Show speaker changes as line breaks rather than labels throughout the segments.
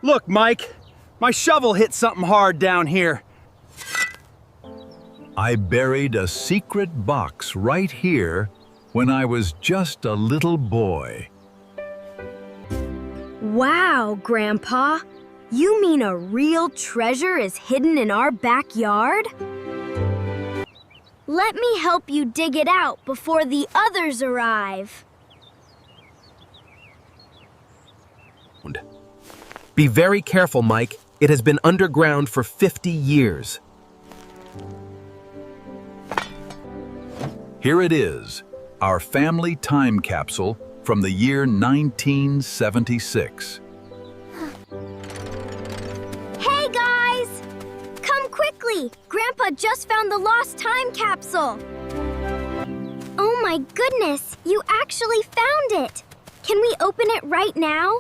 Look, Mike, my shovel hit something hard down here.
I buried a secret box right here when I was just a little boy.
Wow, Grandpa. You mean a real treasure is hidden in our backyard? Let me help you dig it out before the others arrive.
Be very careful, Mike. It has been underground for 50 years.
Here it is, our family time capsule from the year 1976.
Hey, guys! Come quickly! Grandpa just found the lost time capsule. Oh my goodness, you actually found it! Can we open it right now?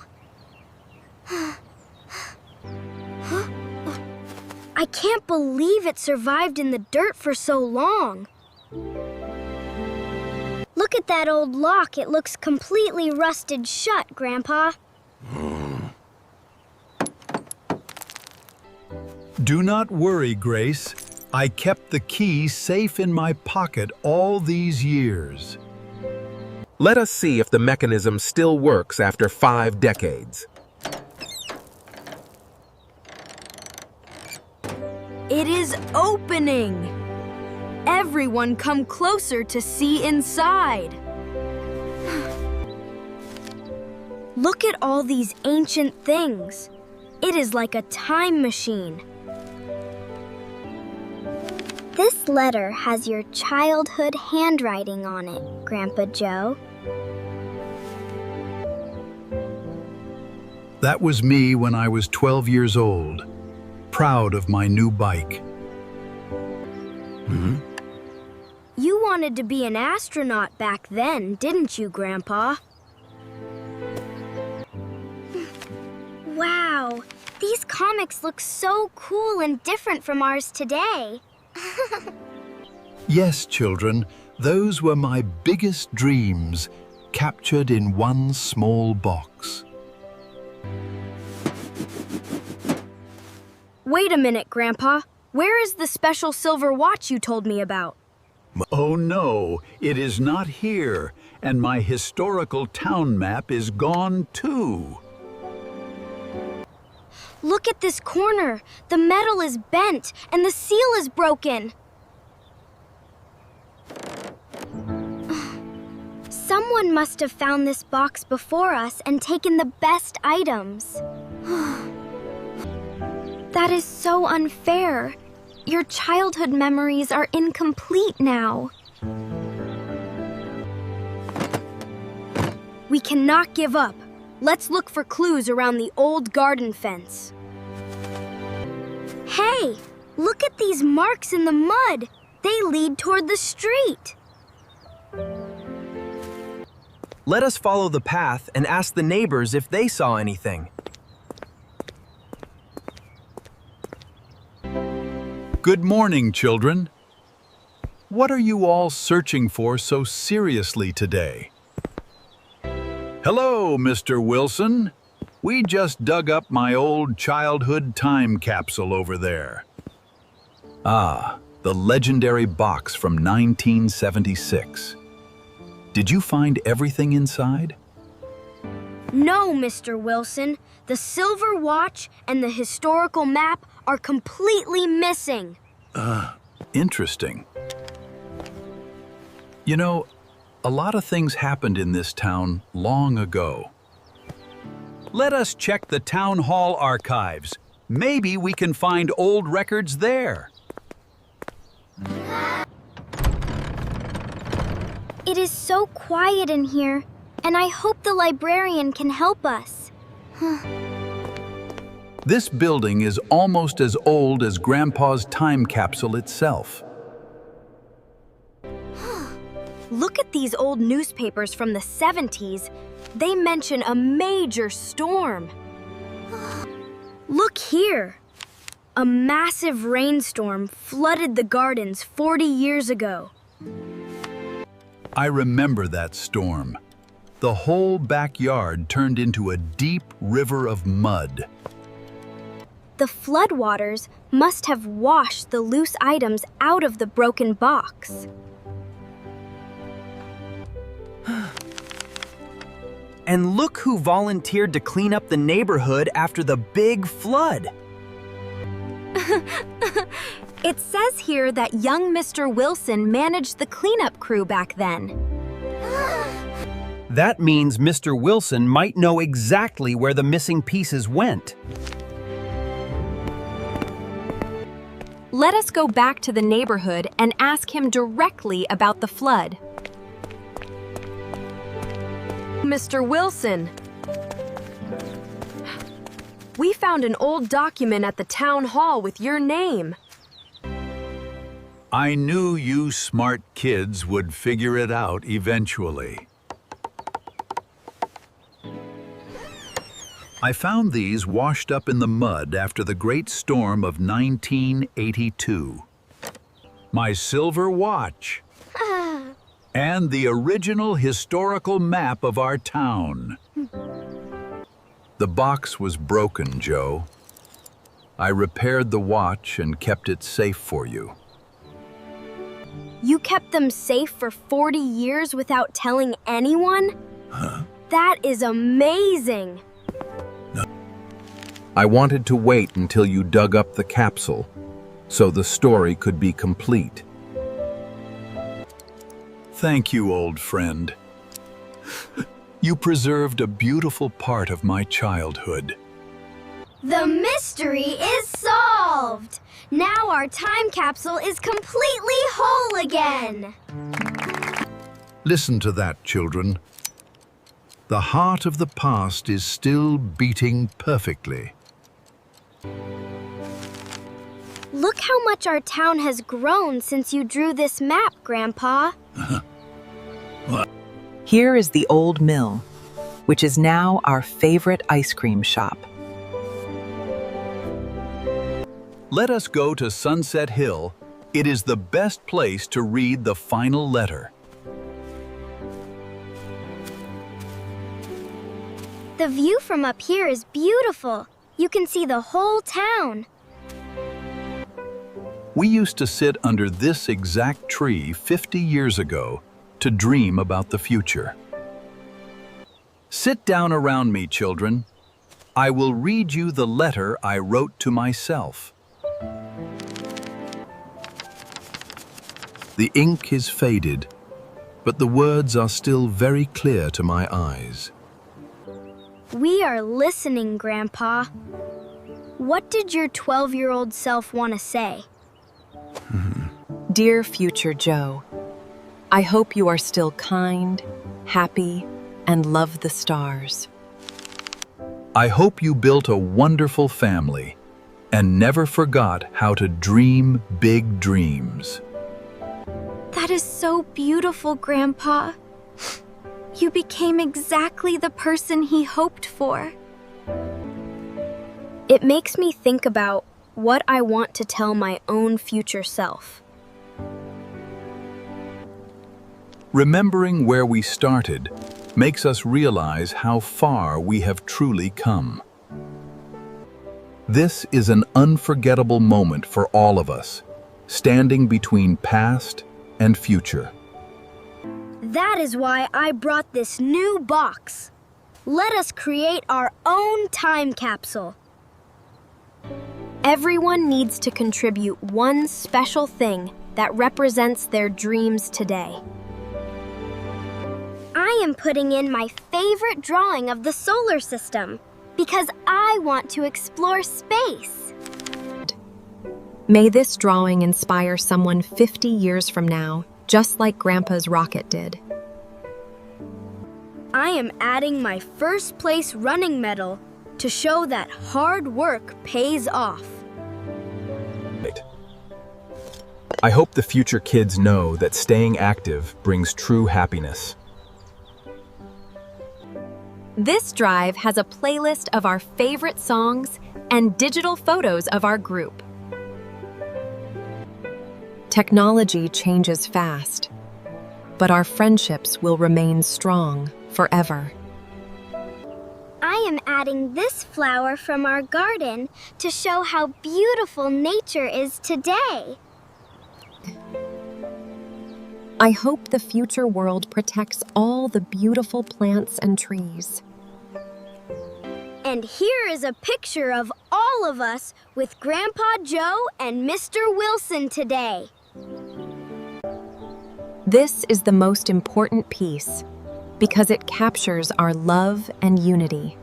I can't believe it survived in the dirt for so long. Look at that old lock. It looks completely rusted shut, Grandpa.
Do not worry, Grace. I kept the key safe in my pocket all these years.
Let us see if the mechanism still works after 5 decades.
It is opening! Everyone come closer to see inside. Look at all these ancient things. It is like a time machine. This letter has your childhood handwriting on it, Grandpa Joe.
That was me when I was 12 years old, proud of my new bike.
You wanted to be an astronaut back then, didn't you, Grandpa? Wow, these comics look so cool and different from ours today.
Yes, children, those were my biggest dreams, captured in one small box.
Wait a minute, Grandpa. Where is the special silver watch you told me about?
Oh no, it is not here, and my historical town map is gone too.
Look at this corner. The metal is bent and the seal is broken. Someone must have found this box before us and taken the best items. That is so unfair. Your childhood memories are incomplete now. We cannot give up. Let's look for clues around the old garden fence. Hey, look at these marks in the mud. They lead toward the street.
Let us follow the path and ask the neighbors if they saw anything.
Good morning, children. What are you all searching for so seriously today? Hello, Mr. Wilson. We just dug up my old childhood time capsule over there. Ah, the legendary box from 1976. Did you find everything inside?
No, Mr. Wilson. The silver watch and the historical map are completely missing.
Interesting. You know, a lot of things happened in this town long ago. Let us check the town hall archives. Maybe we can find old records there.
It is so quiet in here, and I hope the librarian can help us.
This building is almost as old as Grandpa's time capsule itself.
Look at these old newspapers from the 70s. They mention a major storm. Look here. A massive rainstorm flooded the gardens 40 years ago.
I remember that storm. The whole backyard turned into a deep river of mud.
The floodwaters must have washed the loose items out of the broken box.
And look who volunteered to clean up the neighborhood after the big flood.
It says here that young Mr. Wilson managed the cleanup crew back then.
That means Mr. Wilson might know exactly where the missing pieces went.
Let us go back to the neighborhood and ask him directly about the flood. Mr. Wilson, we found an old document at the town hall with your name.
I knew you smart kids would figure it out eventually. I found these washed up in the mud after the great storm of 1982. My silver watch. And the original historical map of our town. The box was broken, Joe. I repaired the watch and kept it safe for you.
You kept them safe for 40 years without telling anyone? That is amazing!
I wanted to wait until you dug up the capsule, so the story could be complete.
Thank you, old friend. You preserved a beautiful part of my childhood.
The mystery is solved! Now our time capsule is completely whole again!
Listen to that, children. The heart of the past is still beating perfectly.
Look how much our town has grown since you drew this map, Grandpa.
Here is the old mill, which is now our favorite ice cream shop.
Let us go to Sunset Hill. It is the best place to read the final letter.
The view from up here is beautiful. You can see the whole town.
We used to sit under this exact tree 50 years ago to dream about the future. Sit down around me, children. I will read you the letter I wrote to myself. The ink is faded, but the words are still very clear to my eyes.
We are listening, Grandpa. What did your 12-year-old self want to say?
Dear future Joe, I hope you are still kind, happy, and love the stars.
I hope you built a wonderful family and never forgot how to dream big dreams.
That is so beautiful, Grandpa. You became exactly the person he hoped for. It makes me think about what I want to tell my own future self.
Remembering where we started makes us realize how far we have truly come. This is an unforgettable moment for all of us, standing between past and future.
That is why I brought this new box. Let us create our own time capsule. Everyone needs to contribute one special thing that represents their dreams today. I am putting in my favorite drawing of the solar system because I want to explore space.
May this drawing inspire someone 50 years from now, just like Grandpa's rocket did.
I am adding my first place running medal to show that hard work pays off.
I hope the future kids know that staying active brings true happiness.
This drive has a playlist of our favorite songs and digital photos of our group. Technology changes fast, but our friendships will remain strong forever.
I I am adding this flower from our garden to show how beautiful nature is today.
I hope the future world protects all the beautiful plants and trees.
And here is a picture of all of us with Grandpa Joe and Mr. Wilson today.
This is the most important piece because it captures our love and unity.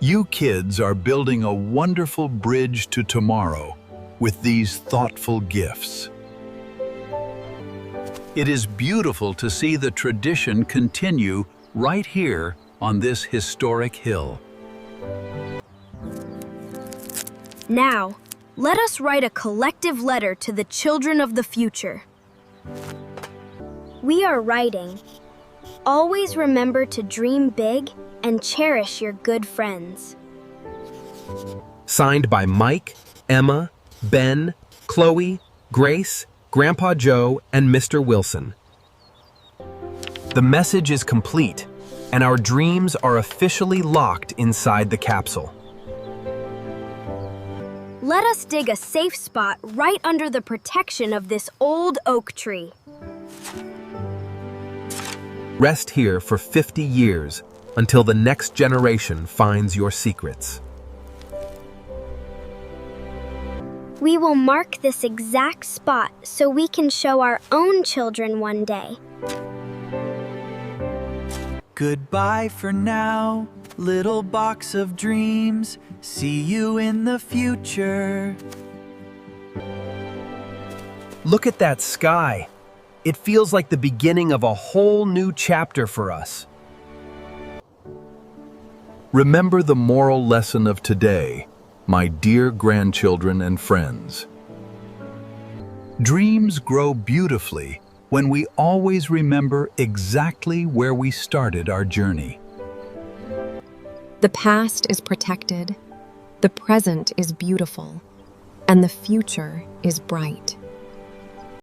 You kids are building a wonderful bridge to tomorrow with these thoughtful gifts. It is beautiful to see the tradition continue right here on this historic hill.
Now, let us write a collective letter to the children of the future. We are writing, always remember to dream big and cherish your good friends.
Signed by Mike, Emma, Ben, Chloe, Grace, Grandpa Joe, and Mr. Wilson. The message is complete, and our dreams are officially locked inside the capsule.
Let us dig a safe spot right under the protection of this old oak tree.
Rest here for 50 years until the next generation finds your secrets.
We will mark this exact spot so we can show our own children one day.
Goodbye for now, little box of dreams. See you in the future. Look at that sky. It feels like the beginning of a whole new chapter for us.
Remember the moral lesson of today, my dear grandchildren and friends. Dreams grow beautifully when we always remember exactly where we started our journey.
The past is protected, the present is beautiful, and the future is bright.